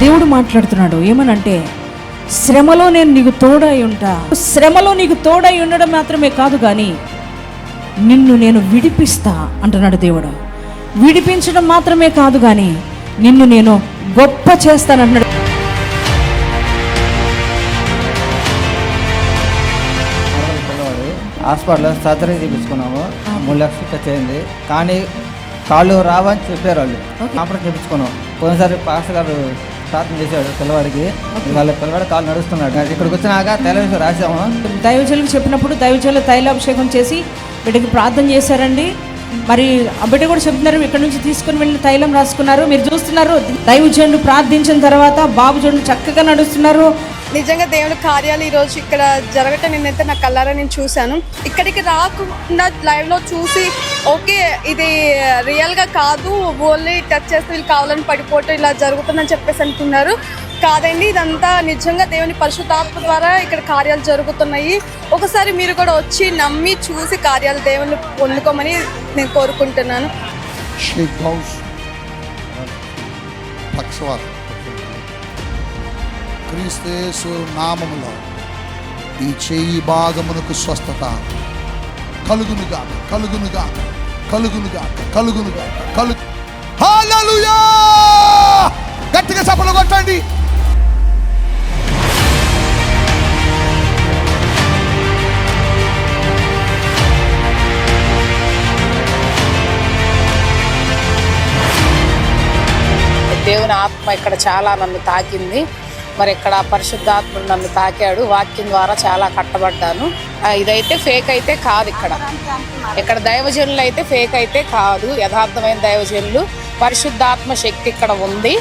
దేవుడు మాట్లాడుతున్నాడు ఏమనంటే, శ్రమలో నేను నీకు తోడై ఉంటా. శ్రమలో నీకు తోడై ఉండడం మాత్రమే కాదు కానీ నిన్ను నేను విడిపిస్తా అంటున్నాడు దేవుడు. విడిపించడం మాత్రమే కాదు కానీ నిన్ను నేను గొప్ప చేస్తానంటున్నాడు. హాస్పిటల్లో సర్జరీ చేయించుకున్నాము, 3 లక్షలు ఖర్చు అయింది. కానీ కాళ్ళు రావని చెప్పారు వాళ్ళు. ఆపరేషన్ చేయించుకున్నాం. పోయినసారి పాస్టర్ గారు ప్రార్థన చేశాడు పిల్లవాడికి, వాళ్ళ పిల్లవాడు కాళ్ళు నడుస్తున్నాడు. ఇక్కడికి వచ్చినాక తైలం రాసాము. దైవజనులకు చెప్పినప్పుడు దైవజనులు తైలాభిషేకం చేసి బిడ్డకి ప్రార్థన చేశారండి. మరి ఆ బిడ్డ కూడా చెప్తున్నారు, ఇక్కడ నుంచి తీసుకుని వెళ్ళి తైలం రాసుకున్నారు. మీరు చూస్తున్నారు, దైవజనుడు ప్రార్థించిన తర్వాత బాబుజనుడు చక్కగా నడుస్తున్నారు. నిజంగా దేవుని కార్యాలు ఈరోజు ఇక్కడ జరగటం నేనైతే నా కళ్ళారా నేను చూశాను. ఇక్కడికి రాకుండా లైవ్లో చూసి ఓకే ఇది రియల్గా కాదు, ఓన్లీ టచ్ చేస్తే వీళ్ళు కావాలని పడిపోవటం ఇలా జరుగుతుందని చెప్పేసి అంటున్నారు. కాదండి, ఇదంతా నిజంగా దేవుని పరిశుద్ధాత్మ ద్వారా ఇక్కడ కార్యాలు జరుగుతున్నాయి. ఒకసారి మీరు కూడా వచ్చి నమ్మి చూసి కార్యాలు దేవుని పొందుకోమని నేను కోరుకుంటున్నాను. క్రీస్తు యేసు నామములో ఈ చెయ్యి భాగమునకు స్వస్థత కలుగునుగా కలుగునుగా కలుగునుగా కలుగునుగా కలుగు. హల్లెలూయా! గట్టిగా చప్పట్లు కొట్టండి. దేవుని ఆత్మ ఇక్కడ చాలా నన్ను తాకింది. మరి ఇక్కడ పరిశుద్ధాత్ముడు నన్ను తాకాడు. వాక్యం ద్వారా చాలా కట్టబడ్డాను. ఇదైతే ఫేక్ అయితే కాదు. ఇక్కడ దైవజనులు అయితే ఫేక్ అయితే కాదు, యథార్థమైన దైవజనులు. పరిశుద్ధాత్మ శక్తి ఇక్కడ ఉంది.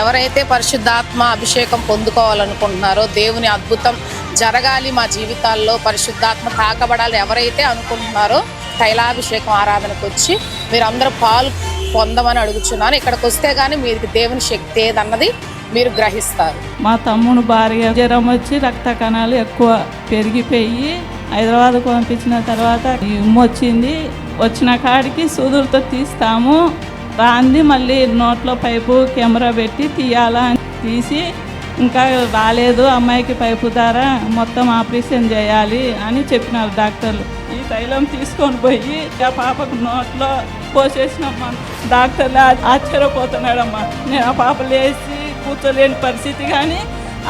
ఎవరైతే పరిశుద్ధాత్మ అభిషేకం పొందుకోవాలనుకుంటున్నారో, దేవుని అద్భుతం జరగాలి మా జీవితాల్లో, పరిశుద్ధాత్మ తాకబడాలి ఎవరైతే అనుకుంటున్నారో తైలాభిషేకం ఆరాధనకు వచ్చి మీరందరూ పాలు పొందమని అడుగుచున్నాను. ఇక్కడికి వస్తే కానీ మీకు దేవుని శక్తి ఏదన్నది మీరు గ్రహిస్తారు. మా తమ్ముడు భార్య జ్వరం వచ్చి రక్త కణాలు ఎక్కువ పెరిగిపోయి హైదరాబాద్కు పంపించిన తర్వాత వచ్చింది. వచ్చిన కాడికి సూదులతో తీస్తాము, రాంది మళ్ళీ నోట్లో పైపు కెమెరా పెట్టి తీయాలా అని తీసి ఇంకా రాలేదు, అమ్మాయికి పైపు ద్వారా మొత్తం ఆపరేషన్ చేయాలి అని చెప్పినారు డాక్టర్లు. ఈ తైలం తీసుకొని పోయి ఆ పాపకు నోట్లో పోసేసినమ్మా. డాక్టర్లు ఆశ్చర్యపోతున్నాడమ్మా. నేను ఆ పాప లేచి కూర్చోలేని పరిస్థితి, కానీ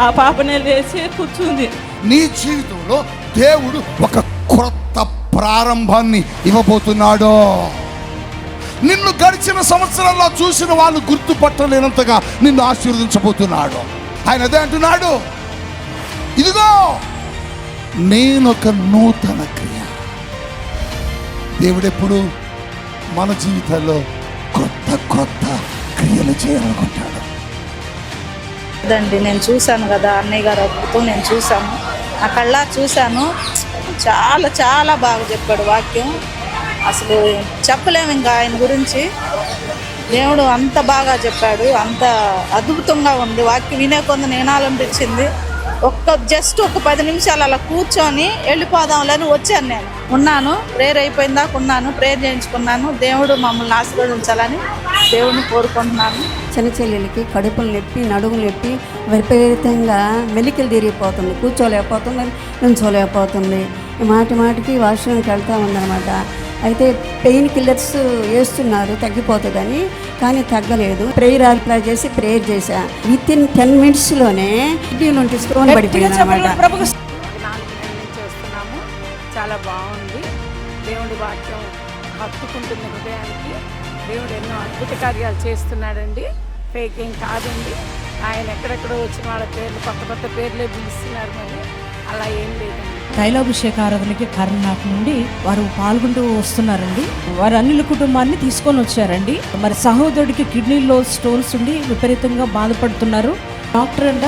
ఆ పాపనే లేచి కూర్చుంది. నీ జీవితంలో దేవుడు ఒక క్రొత్త ప్రారంభాన్ని ఇవ్వబోతున్నాడు. నిన్ను గడిచిన సంవత్సరాల్లో చూసిన వాళ్ళు గుర్తుపట్టలేనంతగా నిన్ను ఆశీర్వదించబోతున్నాడు. ఆయన అదే అంటున్నాడు, ఇదిగో నేనొక నూతన క్రియ. దేవుడెప్పుడు మన జీవితాల్లో క్రొత్త క్రొత్త క్రియలు చేయాలనుకుంటాడు. అదండి నేను చూశాను కదా, అన్నయ్య గారు అద్భుతం నేను చూశాను, నా కళ్ళ చూశాను. చాలా చాలా బాగా చెప్పాడు వాక్యం. అసలు చెప్పలేము ఇంకా ఆయన గురించి. దేవుడు అంత బాగా చెప్పాడు, అంత అద్భుతంగా ఉంది. వాక్యం వినే కొంత వినాలనిపించింది. జస్ట్ ఒక 10 నిమిషాలు అలా కూర్చొని వెళ్ళిపోదాంలని వచ్చాను. నేను ఉన్నాను, ప్రేయర్ అయిపోయిందాక ఉన్నాను, ప్రేయర్ చేయించుకున్నాను. దేవుడు మమ్మల్ని ఆశీర్వదించాలని దేవుడిని కోరుకుంటున్నాను. చిన్న చెల్లెలకి కడుపులు నొప్పి, నడుములు నొప్పి, విపరీతంగా మెలికలు తిరిగిపోతుంది, కూర్చోలేకపోతుంది, నుంచోలేకపోతుంది. మాటికి వాష్రూమ్కి వెళ్తూ ఉందన్నమాట. అయితే పెయిన్ కిల్లర్స్ వేస్తున్నారు తగ్గిపోతుందని, కానీ తగ్గలేదు. ప్రేయర్ అప్లై చేసి ప్రేయర్ చేశా. విత్ ఇన్ 10 మినిట్స్లోనే కిడ్నీలో స్టోన్ పడిపోయింది అన్నమాట. 4 నెలల నుంచి వస్తున్నాము, చాలా బాగుంది. దేవుడి వాక్యం హత్తుకుంటుంది హృదయానికి. దేవుడు ఎన్నో అద్భుత కార్యాలు చేస్తున్నాడండి, ఫేక్ ఏం కాదండి. ఆయన ఎక్కడెక్కడో వచ్చిన వాళ్ళ పేర్లు కొత్త కొత్త పేర్లే పిలుస్తున్నారు, మరి అలా ఏం లేదండి. తైలాభిషేక ఆరాధనకి కర్ణాటక నుండి వారు పాల్గొంటూ వస్తున్నారండి. వారు అనిల కుటుంబాన్ని తీసుకొని వచ్చారండి. మరి సహోదరుడికి కిడ్నీలో స్టోన్స్ ఉండి విపరీతంగా బాధపడుతున్నారు. డాక్టర్ అంట,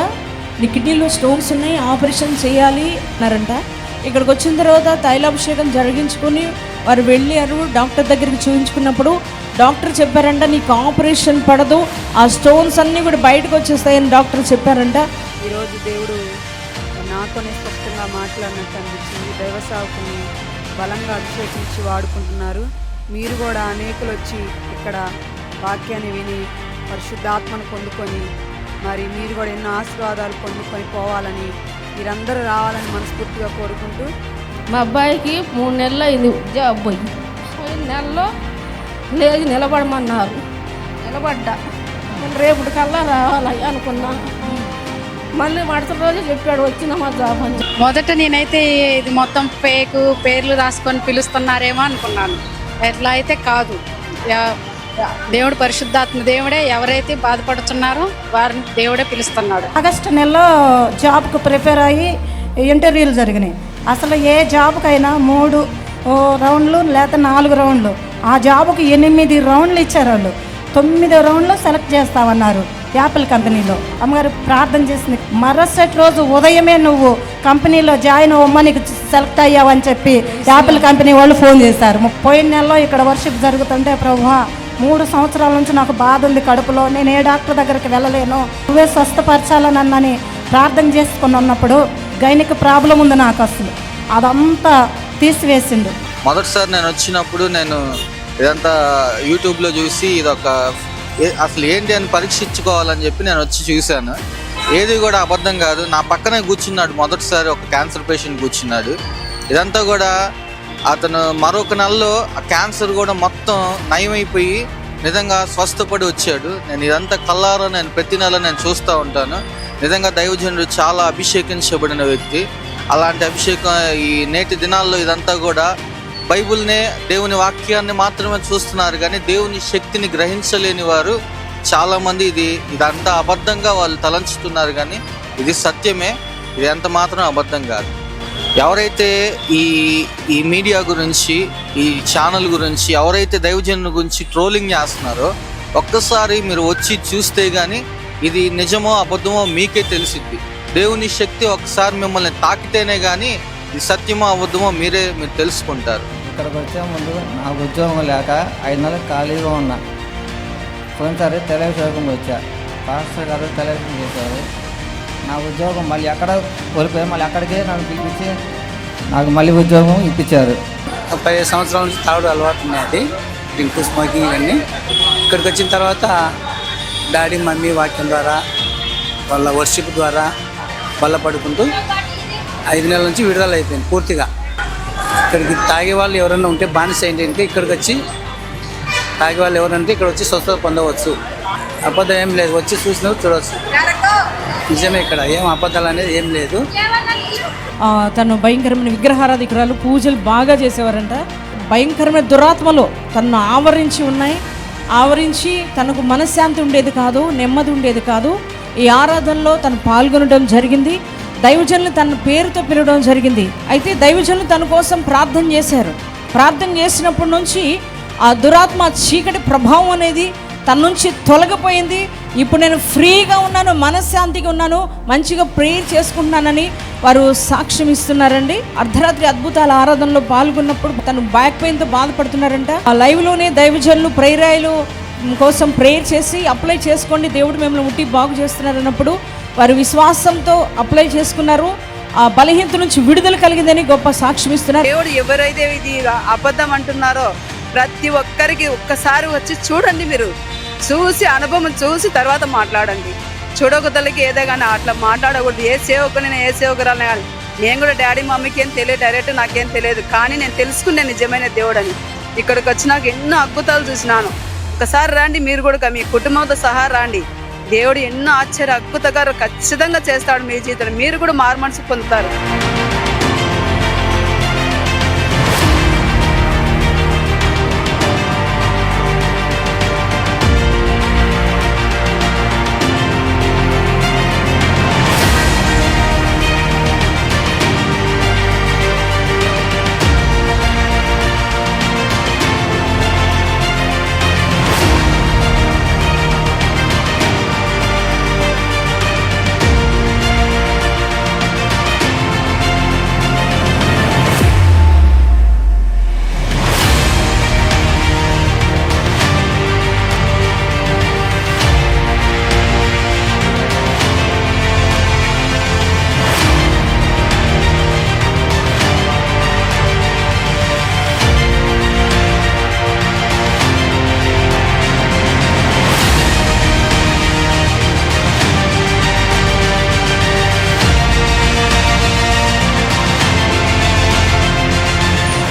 నీ కిడ్నీలో స్టోన్స్ ఉన్నాయి, ఆపరేషన్ చేయాలి అన్నారంట. ఇక్కడికి వచ్చిన తర్వాత తైలాభిషేకం జరిగించుకొని వారు వెళ్ళారు. డాక్టర్ దగ్గరికి చూపించుకున్నప్పుడు డాక్టర్ చెప్పారంట, నీకు ఆపరేషన్ పడదు, ఆ స్టోన్స్ అన్నీ కూడా బయటకు వచ్చేస్తాయని డాక్టర్ చెప్పారంట. ఈరోజు దేవుడు నాతోనే స్పష్టంగా మాట్లాడినట్టు అనిపించింది. దైవ సేవకుని బలంగా అభిషేకించి వాడుకుంటున్నారు. మీరు కూడా అనేకులు వచ్చి ఇక్కడ వాక్యాన్ని విని పరిశుద్ధాత్మను పొందుకొని మరి మీరు కూడా ఎన్నో ఆశీర్వాదాలు పొందుకొని పోవాలని, మీరందరూ రావాలని మనస్ఫూర్తిగా కోరుకుంటూ, మా అబ్బాయికి 3 నెలలు అయింది జాబ్ పోయి. పోయిన నెలలో లేచి నిలబడమన్నారు. నిలబడ్డా. నేను రేపటి కల్లా రావాలి అనుకున్నా. మళ్ళీ మరుసటి రోజు చెప్పాడు వచ్చినామా జాబ్ అని. మొదట నేనైతే ఇది మొత్తం ఫేక్, పేర్లు రాసుకొని పిలుస్తున్నారేమో అనుకున్నాను. ఎట్లా అయితే కాదు. దేవుడు పరిశుద్ధాత్మ దేవుడే ఎవరైతే బాధపడుతున్నారో వారిని దేవుడే పిలుస్తున్నాడు. ఆగస్టు నెలలో జాబ్కు ప్రిపేర్ అయ్యి ఇంటర్వ్యూలు జరిగినాయి. అసలు ఏ జాబ్కైనా 3 రౌండ్లు లేదా 4 రౌండ్లు, ఆ జాబుకి 8 రౌండ్లు ఇచ్చారు వాళ్ళు. 9వ రౌండ్లో సెలెక్ట్ చేస్తామన్నారు యాపిల్ కంపెనీలో. అమ్మగారు ప్రార్థన చేసింది, మరుసటి రోజు ఉదయమే నువ్వు కంపెనీలో జాయిన్ అవ్వమని నీకు సెలెక్ట్ అయ్యావని చెప్పి యాపిల్ కంపెనీ వాళ్ళు ఫోన్ చేశారు. పోయిన నెలలో ఇక్కడ వర్షిప్ జరుగుతుంటే, ప్రభువా 3 సంవత్సరాల నుంచి నాకు బాధ ఉంది కడుపులో, నేను ఏ డాక్టర్ దగ్గరికి వెళ్ళలేను, నువ్వే స్వస్థపరచాలనని ప్రార్థన చేసుకుని ఉన్నప్పుడు గైనిక్ ప్రాబ్లం ఉంది నాకు. అసలు అదంతా తీసివేసిండు. మొదటిసారి నేను వచ్చినప్పుడు నేను ఇదంతా యూట్యూబ్లో చూసి ఇదొక అసలు ఏంటి అని పరీక్షించుకోవాలని చెప్పి నేను వచ్చి చూశాను. ఏది కూడా అబద్ధం కాదు. నా పక్కనే కూర్చున్నాడు మొదటిసారి ఒక క్యాన్సర్ పేషెంట్ కూర్చున్నాడు. ఇదంతా కూడా అతను మరొక నెలలో ఆ క్యాన్సర్ కూడా మొత్తం నయమైపోయి నిజంగా స్వస్థపడి వచ్చాడు. నేను ఇదంతా కల్లారా నేను ప్రతి నెల నేను చూస్తూ ఉంటాను. నిజంగా దైవజనుడు చాలా అభిషేకించబడిన వ్యక్తి. అలాంటి అభిషేకం ఈ నేటి దినాల్లో ఇదంతా కూడా బైబిల్నే, దేవుని వాక్యాన్ని మాత్రమే చూస్తున్నారు కానీ దేవుని శక్తిని గ్రహించలేని వారు చాలామంది ఇదంతా అబద్ధంగా వాళ్ళు తలంచుతున్నారు. కానీ ఇది సత్యమే, ఇది ఎంత మాత్రం అబద్ధం కాదు. ఎవరైతే ఈ మీడియా గురించి, ఈ ఛానల్ గురించి, ఎవరైతే దైవజనుల గురించి ట్రోలింగ్ చేస్తున్నారో ఒక్కసారి మీరు వచ్చి చూస్తే కానీ ఇది నిజమో అబద్ధమో మీకే తెలిసిద్ది. దేవుని శక్తి ఒకసారి మిమ్మల్ని తాకితేనే కానీ ఇది సత్యమో అబద్ధమో మీరు తెలుసుకుంటారు. ఇక్కడికి వచ్చే ముందు నాకు ఉద్యోగం లేక 5 నెలలు ఖాళీగా ఉన్నా. పోయినసారి టెలివిజన్ వచ్చా. పాస్టర్ గారు టెలివిజన్ చేశారు. నా ఉద్యోగం మళ్ళీ ఎక్కడ కోల్పోయి మళ్ళీ అక్కడికే నన్ను పిలిపించి నాకు మళ్ళీ ఉద్యోగం ఇప్పించారు. 15 సంవత్సరాల నుంచి తాగుడు అలవాటు ఉన్నది, డ్రింక్, స్మోకింగ్ ఇవన్నీ. ఇక్కడికి వచ్చిన తర్వాత డాడీ మమ్మీ వాక్యం ద్వారా, వాళ్ళ వర్షిప్ ద్వారా బలపడుకుంటూ 5 నెలల నుంచి విడుదల అయిపోయింది పూర్తిగా. ఇక్కడికి తాగే వాళ్ళు ఎవరైనా ఉంటే బానిస ఏంటంటే ఇక్కడికి వచ్చి తాగే వాళ్ళు ఎవరంటే ఇక్కడ వచ్చి స్వస్థత పొందవచ్చు. అబద్ధం ఏం లేదు, వచ్చి చూసినప్పుడు చూడవచ్చు. నిజమే, ఇక్కడ ఏం అబద్ధాలు అనేది ఏం లేదు. తను భయంకరమైన విగ్రహారాధికురాలు, పూజలు బాగా చేసేవారంట. భయంకరమైన దురాత్మలు తనను ఆవరించి ఉన్నాయి. ఆవరించి తనకు మనశ్శాంతి ఉండేది కాదు, నెమ్మది ఉండేది కాదు. ఈ ఆరాధనలో తను పాల్గొనడం జరిగింది. దైవజనులు తన పేరుతో పిలవడం జరిగింది. అయితే దైవజనులు తన కోసం ప్రార్థన చేశారు. ప్రార్థన చేసినప్పటి నుంచి ఆ దురాత్మ చీకటి ప్రభావం అనేది తన నుంచి తొలగిపోయింది. ఇప్పుడు నేను ఫ్రీగా ఉన్నాను, మనశ్శాంతిగా ఉన్నాను, మంచిగా ప్రేయర్ చేసుకుంటున్నానని వారు సాక్ష్యం ఇస్తున్నారండి. అర్ధరాత్రి అద్భుతాల ఆరాధనలో పాల్గొన్నప్పుడు తను బ్యాక్ పెయిన్తో బాధపడుతున్నారంట. ఆ లైవ్లోనే దైవజనులు ప్రేరాయలు కోసం ప్రేయర్ చేసి అప్లై చేసుకోండి, దేవుడు మిమ్మల్ని ముట్టి బాగు చేస్తున్నారు అన్నప్పుడు వారు విశ్వాసంతో అప్లై చేసుకున్నారు. ఆ బలహీనత నుంచి విడుదల కలిగిందని గొప్ప సాక్ష్యం ఇస్తున్నారు. దేవుడు ఎవరైతే ఇది అబద్ధం అంటున్నారో ప్రతి ఒక్కరికి ఒక్కసారి వచ్చి చూడండి. మీరు చూసి అనుభవం చూసి తర్వాత మాట్లాడండి. చూడకతలకి ఏదో కానీ అట్లా మాట్లాడకూడదు. ఏ సేవకుని ఏ సేవకురాలని కానీ, నేను కూడా డాడీ మమ్మీకి ఏం తెలియదు, డైరెక్ట్ నాకేం తెలియదు, కానీ నేను తెలుసుకున్నాను నిజమైన దేవుడు అని. ఇక్కడికి వచ్చినాక ఎన్నో అద్భుతాలు చూసినాను. ఒకసారి రండి, మీరు కూడా మీ కుటుంబంతో సహా రండి. దేవుడు ఎన్నో ఆశ్చర్య అద్భుతగారు ఖచ్చితంగా చేస్తాడు మీ జీవితంలో. మీరు కూడా మారు మనసు పొందుతారు.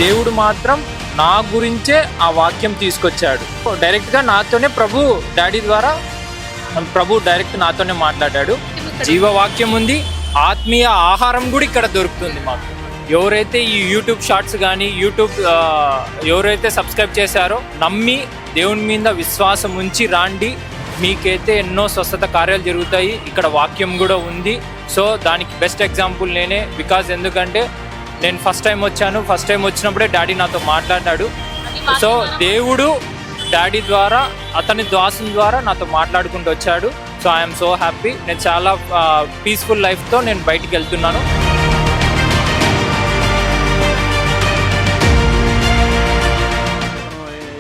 దేవుడు మాత్రం నా గురించే ఆ వాక్యం తీసుకొచ్చాడు. డైరెక్ట్గా నాతోనే డాడీ ద్వారా ప్రభు డైరెక్ట్ నాతోనే మాట్లాడాడు. జీవవాక్యం ఉంది, ఆత్మీయ ఆహారం కూడా ఇక్కడ దొరుకుతుంది మాకు. ఎవరైతే ఈ యూట్యూబ్ షార్ట్స్ కానీ ఎవరైతే సబ్స్క్రైబ్ చేశారో నమ్మి దేవుని మీద విశ్వాసం ఉంచి రాండి, మీకైతే ఎన్నో స్వస్థత కార్యాలు జరుగుతాయి. ఇక్కడ వాక్యం కూడా ఉంది. సో దానికి బెస్ట్ ఎగ్జాంపుల్ నేనే. బికాజ్ ఎందుకంటే నేను ఫస్ట్ టైం వచ్చినప్పుడే డాడీ నాతో మాట్లాడాడు. సో దేవుడు డాడీ ద్వారా అతని దాసుని ద్వారా నాతో మాట్లాడుకుంటూ వచ్చాడు. So I'm so happy. నేను చాలా పీస్ఫుల్ లైఫ్తో నేను బయటికి వెళ్తున్నాను.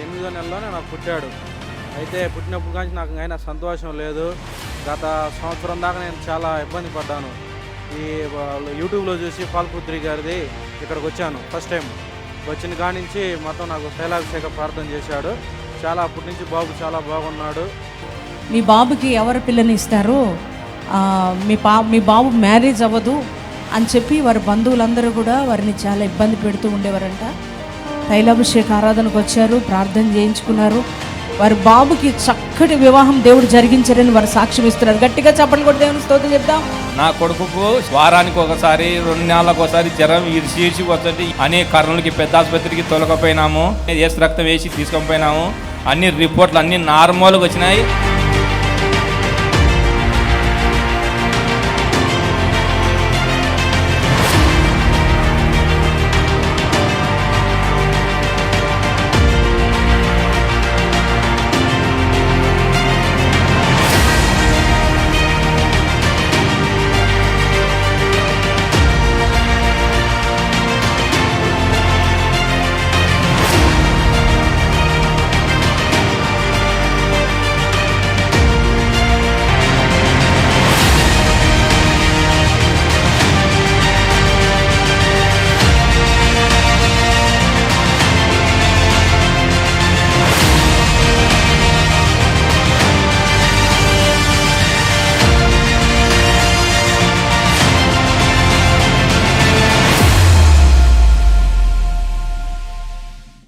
ఎనిమిదో నెలలోనే నాకు పుట్టాడు. అయితే పుట్టినప్పుడు కానీ నాకు అయినా సంతోషం లేదు. గత సంవత్సరం దాకా నేను చాలా ఇబ్బంది పడ్డాను. ఈ యూట్యూబ్లో చూసి పాల్పుత్రి గారిది ఇక్కడికి వచ్చాను ఫస్ట్ టైం. వచ్చిన కాడి నుంచి మొత్తం నాకు తైలాభిషేక ప్రార్థన చేశాడు. చాలా అప్పటి నుంచి బాబు చాలా బాగున్నాడు. మీ బాబుకి ఎవరు పిల్లని ఇస్తారో మీ బాబు మ్యారేజ్ అవ్వదు అని చెప్పి వారి బంధువులందరూ కూడా వారిని చాలా ఇబ్బంది పెడుతూ ఉండేవారంట. తైలాభిషేక ఆరాధనకు వచ్చారు, ప్రార్థన చేయించుకున్నారు. వారి బాబుకి చక్కటి వివాహం దేవుడు జరిగించారని వారు సాక్ష్యం ఇస్తున్నారు. గట్టిగా చప్పట్లు కొట్టి దేవుని స్తోత్రం చెప్దాం. నా కొడుకుకు వారానికి ఒకసారి 2 నెలలకు ఒకసారి జ్వరం ఈడ్చి వస్తుంది. అనేక కారణాలకి పెద్ద ఆసుపత్రికి తొలకపోయినాము, రక్తం వేసి తీసుకొని పోయినాము. అన్ని రిపోర్ట్లు అన్ని నార్మల్గా వచ్చినాయి.